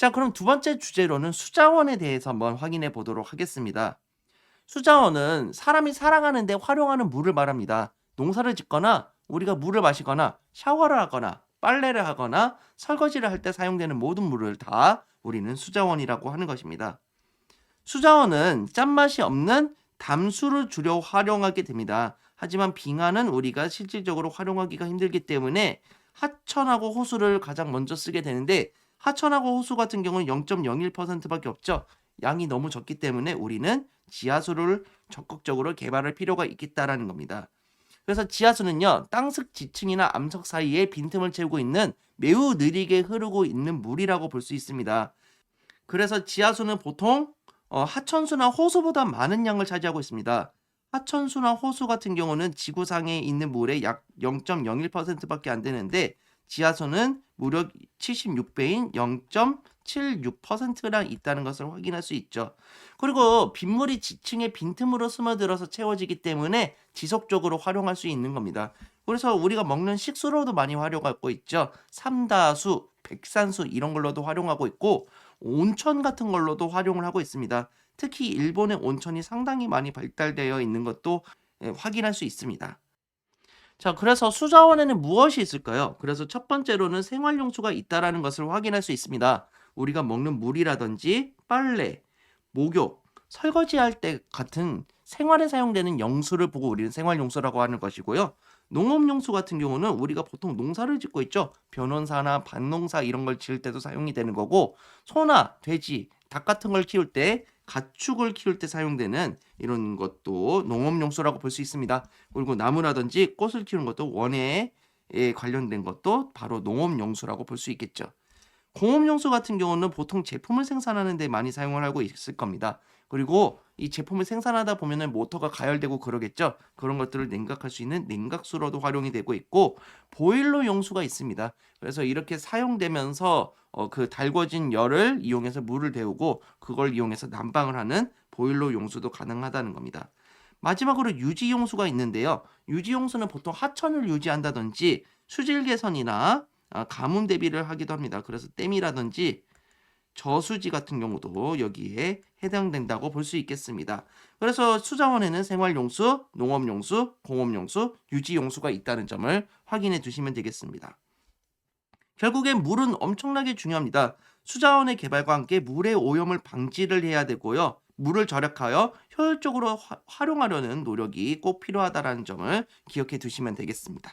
자, 그럼 두 번째 주제로는 수자원에 대해서 한번 확인해 보도록 하겠습니다. 수자원은 사람이 살아가는데 활용하는 물을 말합니다. 농사를 짓거나 우리가 물을 마시거나 샤워를 하거나 빨래를 하거나 설거지를 할 때 사용되는 모든 물을 다 우리는 수자원이라고 하는 것입니다. 수자원은 짠맛이 없는 담수를 주로 활용하게 됩니다. 하지만 빙하는 우리가 실질적으로 활용하기가 힘들기 때문에 하천하고 호수를 가장 먼저 쓰게 되는데, 하천하고 호수 같은 경우는 0.01%밖에 없죠. 양이 너무 적기 때문에 우리는 지하수를 적극적으로 개발할 필요가 있겠다라는 겁니다. 그래서 지하수는요, 땅속 지층이나 암석 사이에 빈틈을 채우고 있는 매우 느리게 흐르고 있는 물이라고 볼 수 있습니다. 그래서 지하수는 보통 하천수나 호수보다 많은 양을 차지하고 있습니다. 하천수나 호수 같은 경우는 지구상에 있는 물의 약 0.01%밖에 안 되는데, 지하수는 무려 76배인 0.76%나 있다는 것을 확인할 수 있죠. 그리고 빗물이 지층의 빈틈으로 스며들어서 채워지기 때문에 지속적으로 활용할 수 있는 겁니다. 그래서 우리가 먹는 식수로도 많이 활용하고 있죠. 삼다수, 백산수 이런 걸로도 활용하고 있고, 온천 같은 걸로도 활용을 하고 있습니다. 특히 일본의 온천이 상당히 많이 발달되어 있는 것도 확인할 수 있습니다. 자, 그래서 수자원에는 무엇이 있을까요? 그래서 첫 번째로는 생활용수가 있다라는 것을 확인할 수 있습니다. 우리가 먹는 물이라든지 빨래, 목욕, 설거지할 때 같은 생활에 사용되는 용수를 보고 우리는 생활용수라고 하는 것이고요. 농업용수 같은 경우는 우리가 보통 농사를 짓고 있죠. 변원사나 밭농사 이런 걸 지을 때도 사용이 되는 거고, 소나 돼지, 닭 같은 걸 키울 때, 가축을 키울 때 사용되는 이런 것도 농업용수라고 볼 수 있습니다. 그리고 나무라든지 꽃을 키우는 것도 원예에 관련된 것도 바로 농업용수라고 볼 수 있겠죠. 공업용수 같은 경우는 보통 제품을 생산하는 데 많이 사용을 하고 있을 겁니다. 그리고 이 제품을 생산하다 보면은 모터가 가열되고 그러겠죠. 그런 것들을 냉각할 수 있는 냉각수로도 활용이 되고 있고, 보일러 용수가 있습니다. 그래서 이렇게 사용되면서 그 달궈진 열을 이용해서 물을 데우고 그걸 이용해서 난방을 하는 보일러 용수도 가능하다는 겁니다. 마지막으로 유지 용수가 있는데요. 유지 용수는 보통 하천을 유지한다든지 수질 개선이나 가뭄 대비를 하기도 합니다. 그래서 댐이라든지 저수지 같은 경우도 여기에 해당된다고 볼 수 있겠습니다. 그래서 수자원에는 생활용수, 농업용수, 공업용수, 유지용수가 있다는 점을 확인해 두시면 되겠습니다. 결국엔 물은 엄청나게 중요합니다. 수자원의 개발과 함께 물의 오염을 방지를 해야 되고요. 물을 절약하여 효율적으로 활용하려는 노력이 꼭 필요하다는 점을 기억해 두시면 되겠습니다.